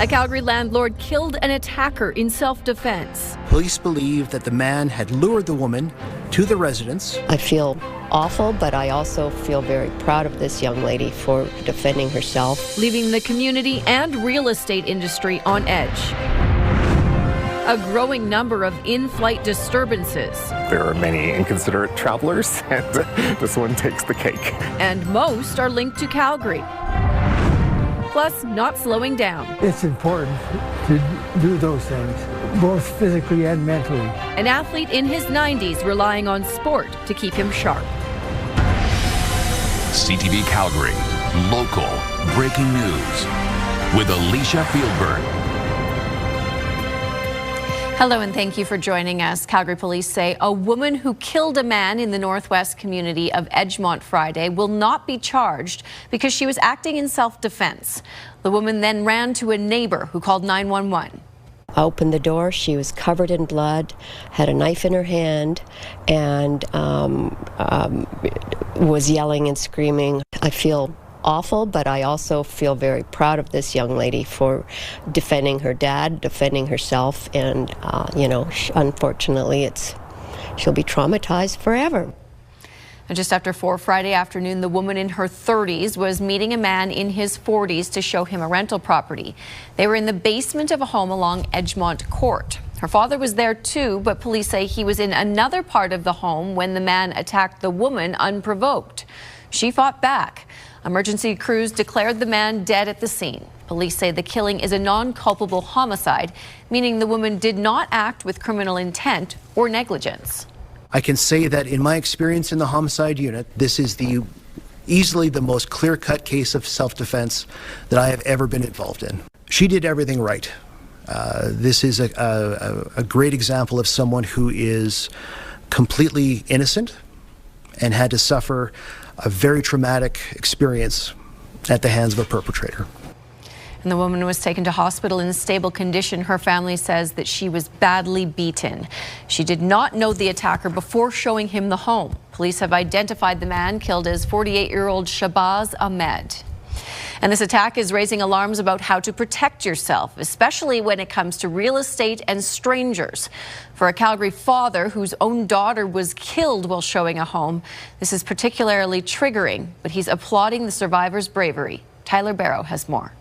A Calgary landlord killed an attacker in self-defense. Police believe that the man had lured the woman to the residence. I feel awful, but I also feel very proud of this young lady for defending herself. Leaving the community and real estate industry on edge. A growing number of in-flight disturbances. There are many inconsiderate travelers, and this one takes the cake. And most are linked to Calgary. Plus, not slowing down. It's important to do those things, both physically and mentally. An athlete in his 90s relying on sport to keep him sharp. CTV Calgary, local breaking news with Alicia Fieldburn. Hello and thank you for joining us. Calgary police say a woman who killed a man in the northwest community of Edgemont Friday will not be charged because she was acting in self-defense. The woman then ran to a neighbor who called 911. I opened the door. She was covered in blood, had a knife in her hand, and was yelling and screaming. I feel awful, but I also feel very proud of this young lady for defending her dad, defending herself, and unfortunately she'll be traumatized forever. And just after 4 Friday afternoon, the woman in her 30s was meeting a man in his 40s to show him a rental property. They were in the basement of a home along Edgemont Court. Her father was there too, but police say he was in another part of the home when the man attacked the woman unprovoked. She fought back. Emergency crews declared the man dead at the scene. Police say the killing is a non-culpable homicide, meaning the woman did not act with criminal intent or negligence. I can say that in my experience in the homicide unit, this is easily the most clear-cut case of self-defense that I have ever been involved in. She did everything right. This is a great example of someone who is completely innocent and had to suffer a very traumatic experience at the hands of a perpetrator. And the woman was taken to hospital in stable condition. Her family says that she was badly beaten. She did not know the attacker before showing him the home. Police have identified the man killed as 48-year-old Shabazz Ahmed. And this attack is raising alarms about how to protect yourself, especially when it comes to real estate and strangers. For a Calgary father whose own daughter was killed while showing a home, this is particularly triggering, but he's applauding the survivor's bravery. Tyler Barrow has more.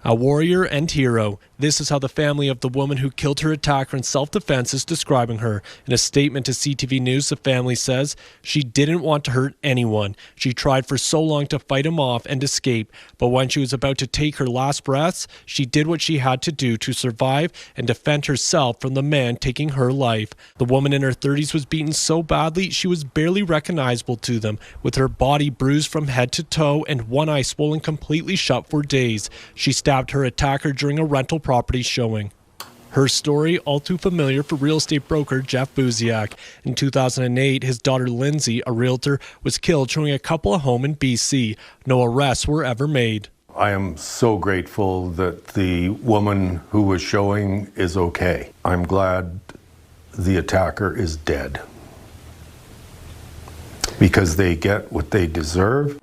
A warrior and hero. This is how the family of the woman who killed her attacker in self-defense is describing her. In a statement to CTV News, the family says she didn't want to hurt anyone. She tried for so long to fight him off and escape, but when she was about to take her last breaths, she did what she had to do to survive and defend herself from the man taking her life. The woman in her 30s was beaten so badly she was barely recognizable to them, with her body bruised from head to toe and one eye swollen completely shut for days. She stabbed her attacker during a rental property showing. Her story all too familiar for real estate broker Jeff Buziak. In 2008, his daughter Lindsay, a realtor, was killed showing a couple a home in BC. No arrests were ever made. I am so grateful that the woman who was showing is okay. I'm glad the attacker is dead, because they get what they deserve.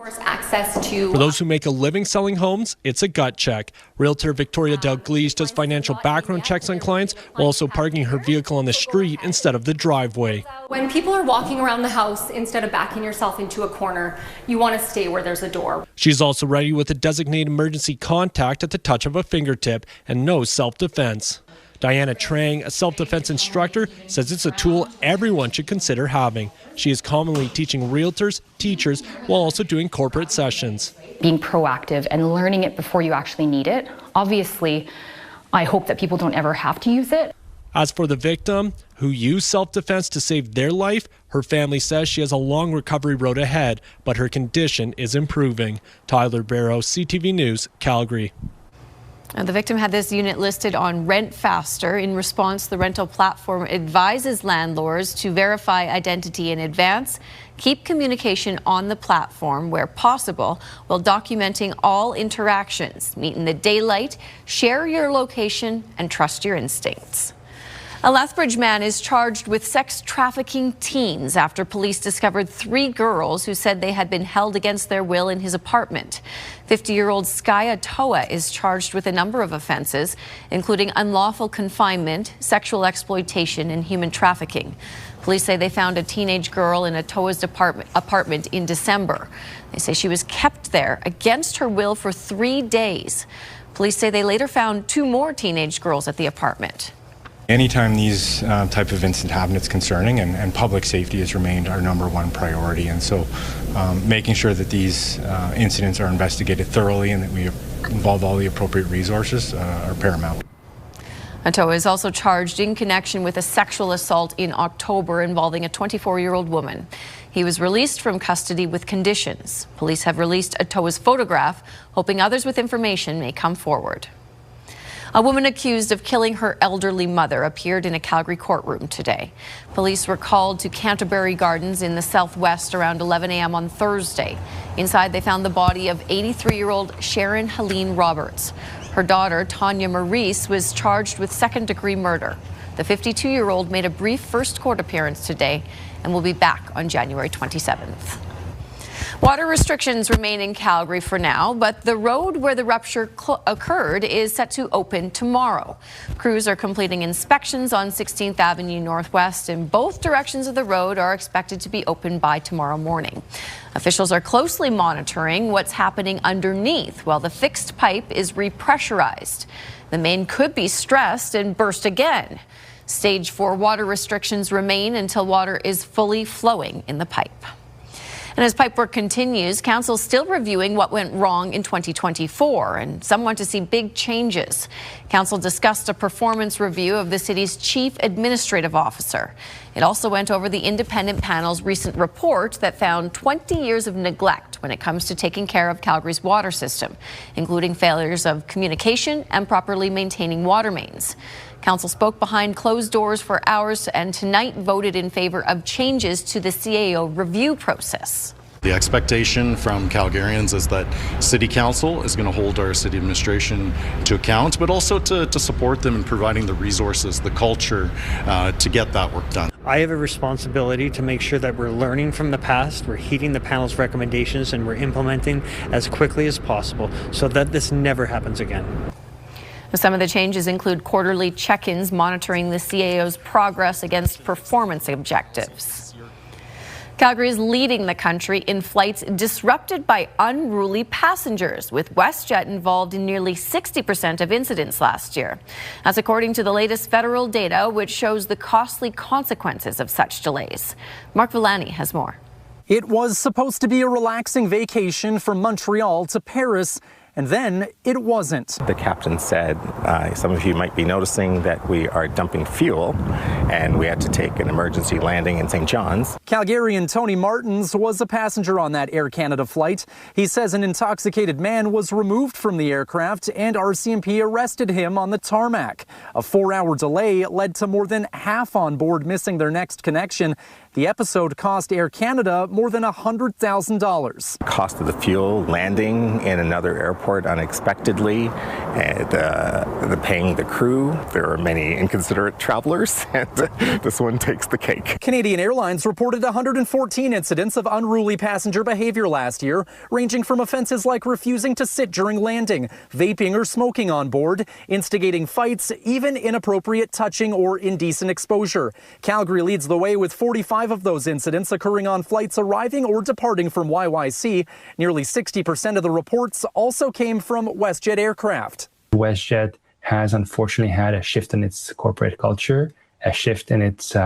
For those who make a living selling homes, it's a gut check. Realtor Victoria Dalglish does financial background checks on clients while also parking her vehicle on the street instead of the driveway. When people are walking around the house, instead of backing yourself into a corner, you want to stay where there's a door. She's also ready with a designated emergency contact at the touch of a fingertip and no self-defense. Diana Trang, a self-defense instructor, says it's a tool everyone should consider having. She is commonly teaching realtors, teachers, while also doing corporate sessions. Being proactive and learning it before you actually need it. Obviously, I hope that people don't ever have to use it. As for the victim, who used self-defense to save their life, her family says she has a long recovery road ahead, but her condition is improving. Tyler Barrow, CTV News, Calgary. The victim had this unit listed on Rent Faster. In response, the rental platform advises landlords to verify identity in advance, keep communication on the platform where possible, while documenting all interactions, meet in the daylight, share your location, and trust your instincts. A Lethbridge man is charged with sex trafficking teens after police discovered 3 girls who said they had been held against their will in his apartment. 50-year-old Skya Toa is charged with a number of offenses, including unlawful confinement, sexual exploitation, and human trafficking. Police say they found a teenage girl in a Toa's apartment in December. They say she was kept there against her will for 3 days. Police say they later found 2 more teenage girls at the apartment. Anytime these type of incidents happen, it's concerning, and public safety has remained our number 1 priority. And so making sure that these incidents are investigated thoroughly and that we involve all the appropriate resources are paramount. Toa is also charged in connection with a sexual assault in October involving a 24-year-old woman. He was released from custody with conditions. Police have released Toa's photograph, hoping others with information may come forward. A woman accused of killing her elderly mother appeared in a Calgary courtroom today. Police were called to Canterbury Gardens in the southwest around 11 a.m. on Thursday. Inside, they found the body of 83-year-old Sharon Helene Roberts. Her daughter, Tanya Maurice, was charged with second-degree murder. The 52-year-old made a brief first court appearance today and will be back on January 27th. Water restrictions remain in Calgary for now, but the road where the rupture occurred is set to open tomorrow. Crews are completing inspections on 16th Avenue Northwest, and both directions of the road are expected to be open by tomorrow morning. Officials are closely monitoring what's happening underneath while the fixed pipe is repressurized. The main could be stressed and burst again. Stage 4 water restrictions remain until water is fully flowing in the pipe. And as pipework continues, Council's still reviewing what went wrong in 2024, and some want to see big changes. Council discussed a performance review of the city's chief administrative officer. It also went over the independent panel's recent report that found 20 years of neglect when it comes to taking care of Calgary's water system, including failures of communication and properly maintaining water mains. Council spoke behind closed doors for hours and tonight voted in favor of changes to the CAO review process. The expectation from Calgarians is that City Council is going to hold our city administration to account, but also to support them in providing the resources, the culture to get that work done. I have a responsibility to make sure that we're learning from the past, we're heeding the panel's recommendations, and we're implementing as quickly as possible so that this never happens again. Some of the changes include quarterly check-ins monitoring the CAO's progress against performance objectives. Calgary is leading the country in flights disrupted by unruly passengers, with WestJet involved in nearly 60% of incidents last year. That's according to the latest federal data, which shows the costly consequences of such delays. Mark Villani has more. It was supposed to be a relaxing vacation from Montreal to Paris, and then it wasn't. The captain said, some of you might be noticing that we are dumping fuel, and we had to take an emergency landing in St. John's. Calgarian Tony Martins was a passenger on that Air Canada flight. He says an intoxicated man was removed from the aircraft and RCMP arrested him on the tarmac. A 4-hour delay led to more than half on board missing their next connection. The episode cost Air Canada more than $100,000. Cost of the fuel, landing in another airport unexpectedly, the paying the crew. There are many inconsiderate travelers, and this one takes the cake. Canadian Airlines reported 114 incidents of unruly passenger behavior last year, ranging from offenses like refusing to sit during landing, vaping or smoking on board, instigating fights, even inappropriate touching or indecent exposure. Calgary leads the way with 45 of those incidents occurring on flights arriving or departing from YYC. Nearly 60% of the reports also came from WestJet aircraft. WestJet has unfortunately had a shift in its corporate culture, a shift in its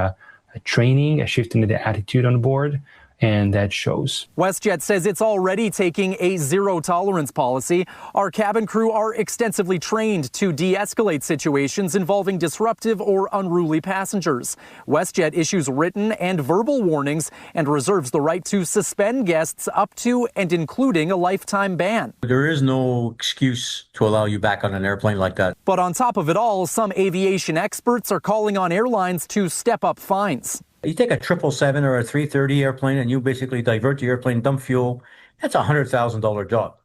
training, a shift in the attitude on board, and that shows. WestJet says it's already taking a zero-tolerance policy. Our cabin crew are extensively trained to de-escalate situations involving disruptive or unruly passengers. WestJet issues written and verbal warnings and reserves the right to suspend guests up to and including a lifetime ban. There is no excuse to allow you back on an airplane like that. But on top of it all, some aviation experts are calling on airlines to step up fines. You take a 777 or a 330 airplane and you basically divert the airplane, dump fuel. That's a $100,000 job.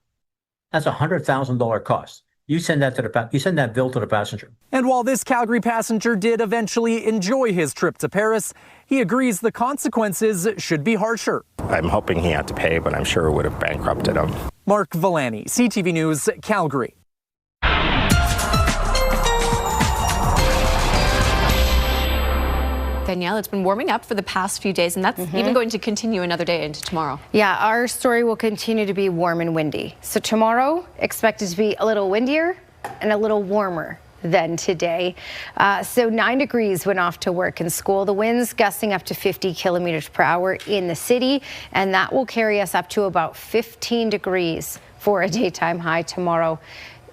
That's a $100,000 cost. you send that bill to the passenger. And while this Calgary passenger did eventually enjoy his trip to Paris, he agrees the consequences should be harsher. I'm hoping he had to pay, but I'm sure it would have bankrupted him. Mark Villani, CTV News, Calgary. Danielle, it's been warming up for the past few days, and that's even going to continue another day into tomorrow. Yeah, our story will continue to be warm and windy. So tomorrow, expected to be a little windier and a little warmer than today. So 9 degrees when off to work and school. The winds gusting up to 50 kilometers per hour in the city, and that will carry us up to about 15 degrees for a daytime high tomorrow.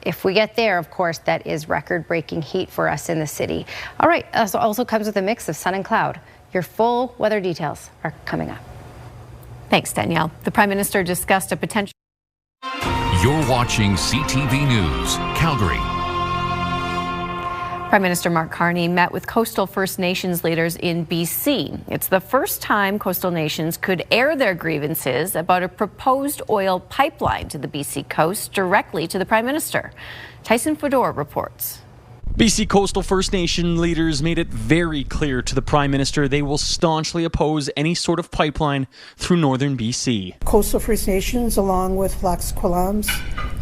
If we get there, of course, that is record-breaking heat for us in the city. All right, also comes with a mix of sun and cloud. Your full weather details are coming up. Thanks, Danielle. The Prime Minister discussed a potential... You're watching CTV News, Calgary. Prime Minister Mark Carney met with coastal First Nations leaders in BC. It's the first time coastal nations could air their grievances about a proposed oil pipeline to the BC coast directly to the Prime Minister. Tyson Fedor reports. BC Coastal First Nation leaders made it very clear to the Prime Minister they will staunchly oppose any sort of pipeline through northern BC. Coastal First Nations, along with Lax Kw'alaams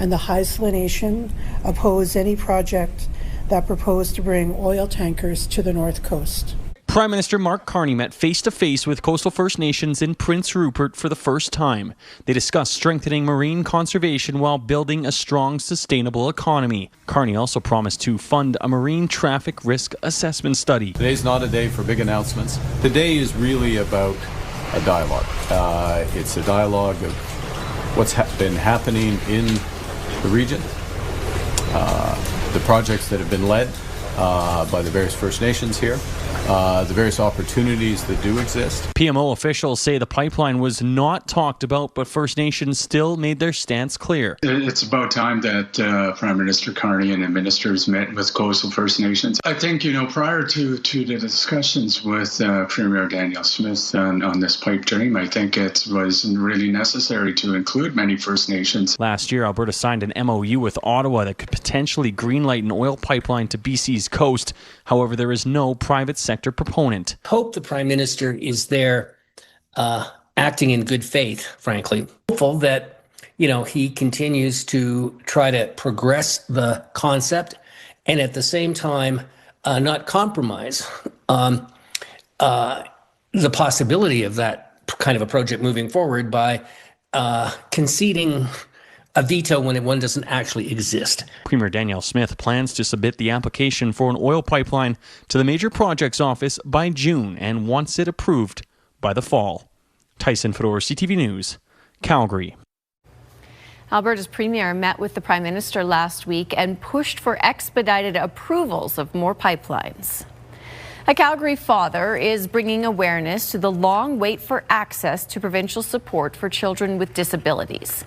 and the Haisla Nation, oppose any project that proposed to bring oil tankers to the North Coast. Prime Minister Mark Carney met face-to-face with Coastal First Nations in Prince Rupert for the first time. They discussed strengthening marine conservation while building a strong, sustainable economy. Carney also promised to fund a marine traffic risk assessment study. Today's not a day for big announcements. Today is really about a dialogue. It's a dialogue of what's been happening in the region, the projects that have been led by the various First Nations here, the various opportunities that do exist. PMO officials say the pipeline was not talked about, but First Nations still made their stance clear. It's about time that Prime Minister Carney and the ministers met with Coastal First Nations. I think, prior to the discussions with Premier Danielle Smith on this pipe dream, I think it was really necessary to include many First Nations. Last year, Alberta signed an MOU with Ottawa that could potentially greenlight an oil pipeline to BC's coast. However, there is no private sector proponent. Hope the Prime Minister is there acting in good faith, frankly. Hopeful that, he continues to try to progress the concept and at the same time not compromise the possibility of that kind of a project moving forward by conceding a veto when one doesn't actually exist. Premier Danielle Smith plans to submit the application for an oil pipeline to the Major Projects Office by June and wants it approved by the fall. Tyson Fedor, CTV News, Calgary. Alberta's Premier met with the Prime Minister last week and pushed for expedited approvals of more pipelines. A Calgary father is bringing awareness to the long wait for access to provincial support for children with disabilities.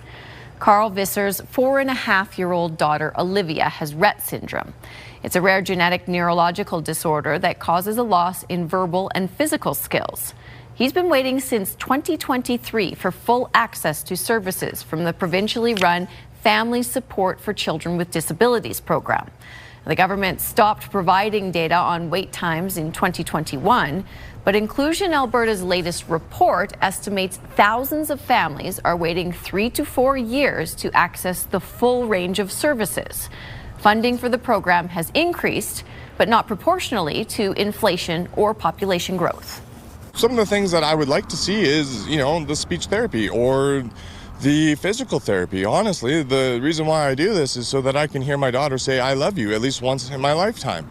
Carl Visser's 4.5-year-old daughter, Olivia, has Rett syndrome. It's a rare genetic neurological disorder that causes a loss in verbal and physical skills. He's been waiting since 2023 for full access to services from the provincially run Family Support for Children with Disabilities program. The government stopped providing data on wait times in 2021, but Inclusion Alberta's latest report estimates thousands of families are waiting 3 to 4 years to access the full range of services. Funding for the program has increased, but not proportionally to inflation or population growth. Some of the things that I would like to see is, the speech therapy or the physical therapy. Honestly, the reason why I do this is so that I can hear my daughter say, "I love you," at least once in my lifetime.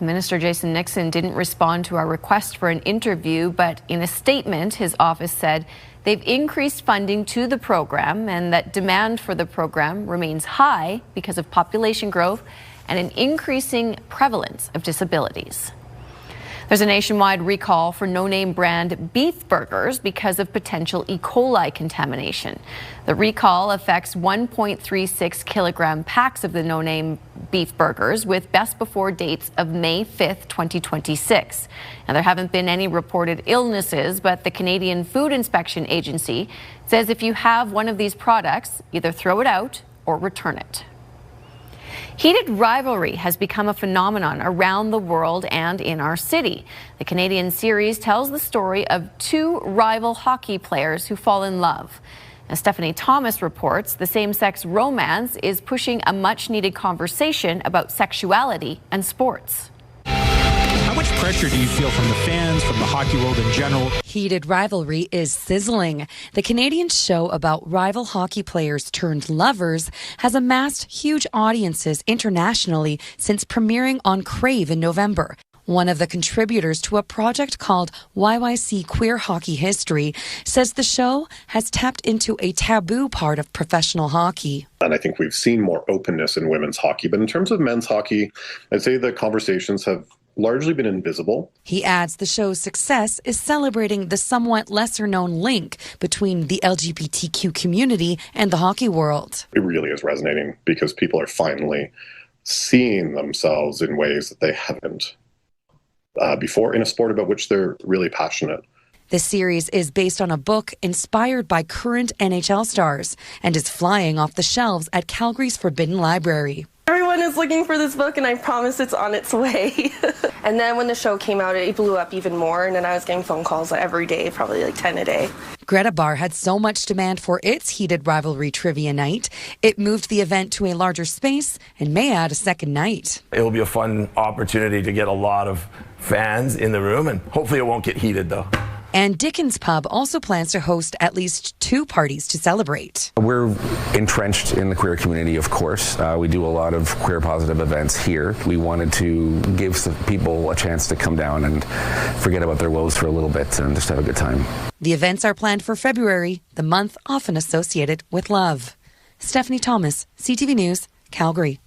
Minister Jason Nixon didn't respond to our request for an interview, but in a statement, his office said they've increased funding to the program and that demand for the program remains high because of population growth and an increasing prevalence of disabilities. There's a nationwide recall for no-name brand beef burgers because of potential E. coli contamination. The recall affects 1.36 kilogram packs of the no-name beef burgers with best before dates of May 5th, 2026. Now, there haven't been any reported illnesses, but the Canadian Food Inspection Agency says if you have one of these products, either throw it out or return it. Heated rivalry has become a phenomenon around the world and in our city. The Canadian series tells the story of two rival hockey players who fall in love. As Stephanie Thomas reports, the same-sex romance is pushing a much-needed conversation about sexuality and sports. How much pressure do you feel from the fans, from the hockey world in general? Heated rivalry is sizzling. The Canadian show about rival hockey players turned lovers has amassed huge audiences internationally since premiering on Crave in November. One of the contributors to a project called YYC Queer Hockey History says the show has tapped into a taboo part of professional hockey. And I think we've seen more openness in women's hockey. But in terms of men's hockey, I'd say the conversations have largely been invisible. He adds the show's success is celebrating the somewhat lesser-known link between the LGBTQ community and the hockey world. It really is resonating because people are finally seeing themselves in ways that they haven't before in a sport about which they're really passionate. The series is based on a book inspired by current NHL stars and is flying off the shelves at Calgary's Forbidden Library. Everyone is looking for this book, and I promise it's on its way. And then when the show came out, it blew up even more, and then I was getting phone calls every day, probably like 10 a day. Greta Bar had so much demand for its heated rivalry trivia night, it moved the event to a larger space and may add a second night. It will be a fun opportunity to get a lot of fans in the room, and hopefully it won't get heated though. And Dickens Pub also plans to host at least 2 parties to celebrate. We're entrenched in the queer community, of course. We do a lot of queer positive events here. We wanted to give some people a chance to come down and forget about their woes for a little bit and just have a good time. The events are planned for February, the month often associated with love. Stephanie Thomas, CTV News, Calgary.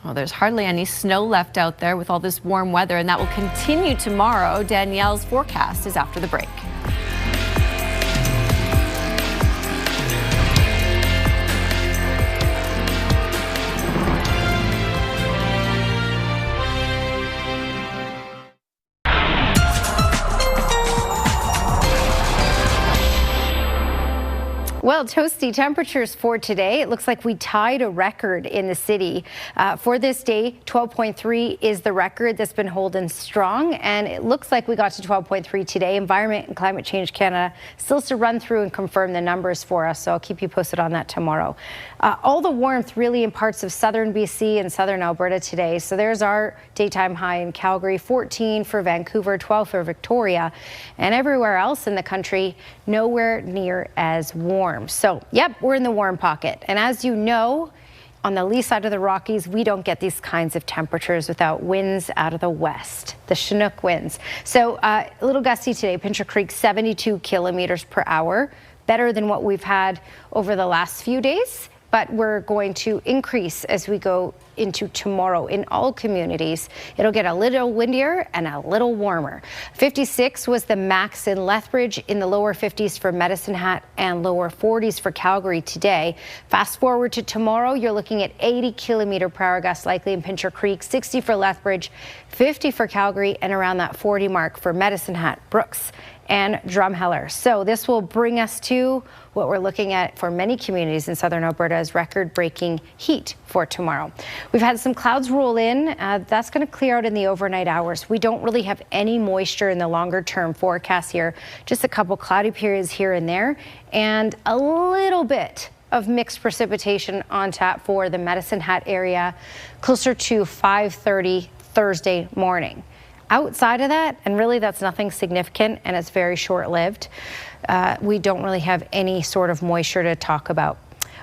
Well, there's hardly any snow left out there with all this warm weather, and that will continue tomorrow. Danielle's forecast is after the break. Well, toasty temperatures for today. It looks like we tied a record in the city. For this day, 12.3 is the record that's been holding strong, and it looks like we got to 12.3 today. Environment and Climate Change Canada still to run through and confirm the numbers for us, so I'll keep you posted on that tomorrow. All the warmth really in parts of southern BC and southern Alberta today. So there's our daytime high in Calgary, 14 for Vancouver, 12 for Victoria, and everywhere else in the country, nowhere near as warm. So, yep, we're in the warm pocket. And as you know, on the lee side of the Rockies, we don't get these kinds of temperatures without winds out of the west, the Chinook winds. So a little gusty today, Pincher Creek, 72 kilometers per hour, better than what we've had over the last few days. But we're going to increase as we go into tomorrow in all communities. It'll get a little windier and a little warmer. 56 was the max in Lethbridge, in the lower 50s for Medicine Hat and lower 40s for Calgary today. Fast forward to tomorrow, you're looking at 80 kilometer per hour gusts likely in Pincher Creek, 60 for Lethbridge, 50 for Calgary, and around that 40 mark for Medicine Hat, Brooks, and Drumheller. So this will bring us to what we're looking at for many communities in southern Alberta as record-breaking heat for tomorrow. We've had some clouds roll in. That's going to clear out in the overnight hours. We don't really have any moisture in the longer-term forecast here. Just a couple cloudy periods here and there, and a little bit of mixed precipitation on tap for the Medicine Hat area, closer to 5:30 Thursday morning. Outside of that, and really that's nothing significant and it's very short-lived, we don't really have any sort of moisture to talk about.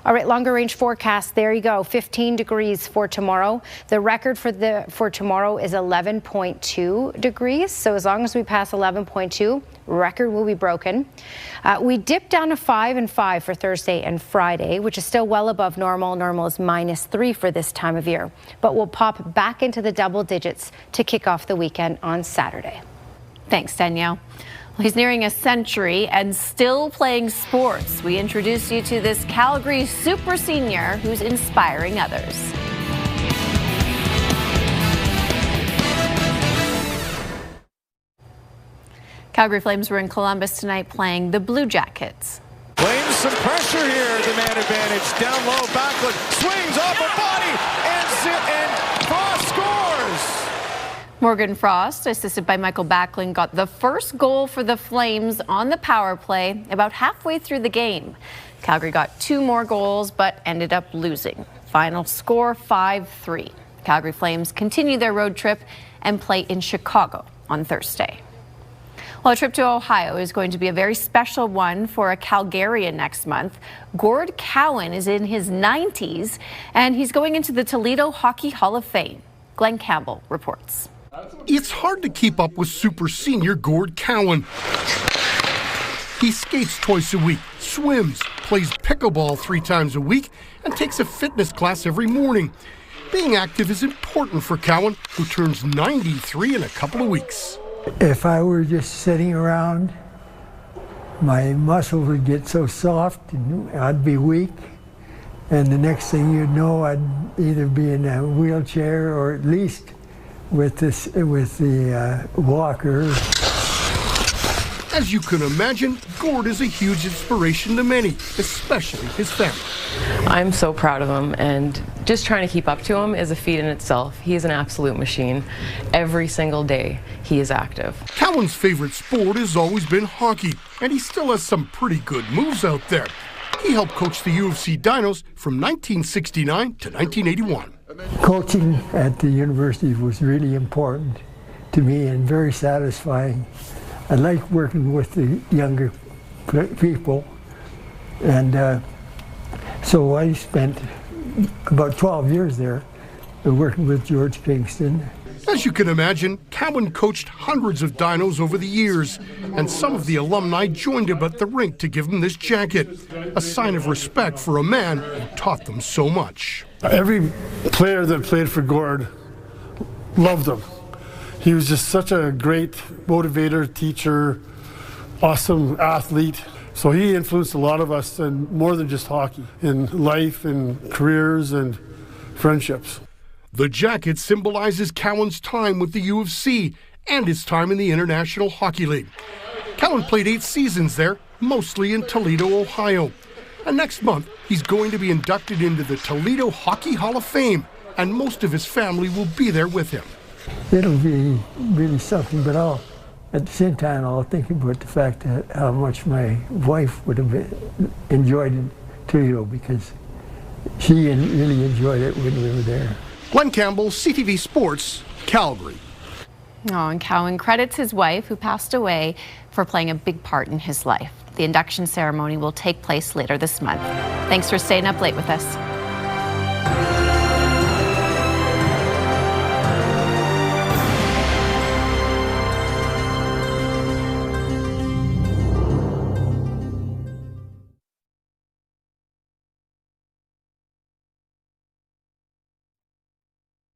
All right, longer range forecast, there you go, 15 degrees for tomorrow. The record for tomorrow is 11.2 degrees. So as long as we pass 11.2, record will be broken. We dip down to 5 and 5 for Thursday and Friday, which is still well above normal. Normal is -3 for this time of year, but we'll pop back into the double digits to kick off the weekend on Saturday. Thanks, Danielle. Well, he's nearing a century and still playing sports. We introduce you to this Calgary super senior who's inspiring others. Calgary Flames were in Columbus tonight playing the Blue Jackets. Flames some pressure here. The man advantage. Down low, Backlund swings off a body, and Frost scores. Morgan Frost, assisted by Michael Backlund, got the first goal for the Flames on the power play about halfway through the game. Calgary got 2 more goals but ended up losing. Final score 5-3. Calgary Flames continue their road trip and play in Chicago on Thursday. Well, a trip to Ohio is going to be a very special one for a Calgarian next month. Gord Cowan is in his 90s, and he's going into the Toledo Hockey Hall of Fame. Glenn Campbell reports. It's hard to keep up with super senior Gord Cowan. He skates twice a week, swims, plays pickleball 3 times a week, and takes a fitness class every morning. Being active is important for Cowan, who turns 93 in a couple of weeks. If I were just sitting around, my muscles would get so soft and I'd be weak. And the next thing you'd know, I'd either be in a wheelchair or at least with the walker. As you can imagine, Gord is a huge inspiration to many, especially his family. I'm so proud of him, and just trying to keep up to him is a feat in itself. He is an absolute machine. Every single day, he is active. Cowan's favorite sport has always been hockey, and he still has some pretty good moves out there. He helped coach the U of C Dinos from 1969 to 1981. Coaching at the university was really important to me and very satisfying. I like working with the younger people, and so I spent about 12 years there working with George Kingston. As you can imagine, Cowan coached hundreds of dinos over the years, and some of the alumni joined him at the rink to give him this jacket, a sign of respect for a man who taught them so much. Every player that played for Gord loved him. He was just such a great motivator, teacher, awesome athlete. So he influenced a lot of us, and more than just hockey, in life and careers and friendships. The jacket symbolizes Cowan's time with the U of C and his time in the International Hockey League. Cowan played 8 seasons there, mostly in Toledo, Ohio. And next month, he's going to be inducted into the Toledo Hockey Hall of Fame, and most of his family will be there with him. It'll be really something, but at the same time, I'll think about the fact that how much my wife would have enjoyed Toledo, because she really enjoyed it when we were there. Glenn Campbell, CTV Sports, Calgary. Oh, and Cowan credits his wife, who passed away, for playing a big part in his life. The induction ceremony will take place later this month. Thanks for staying up late with us.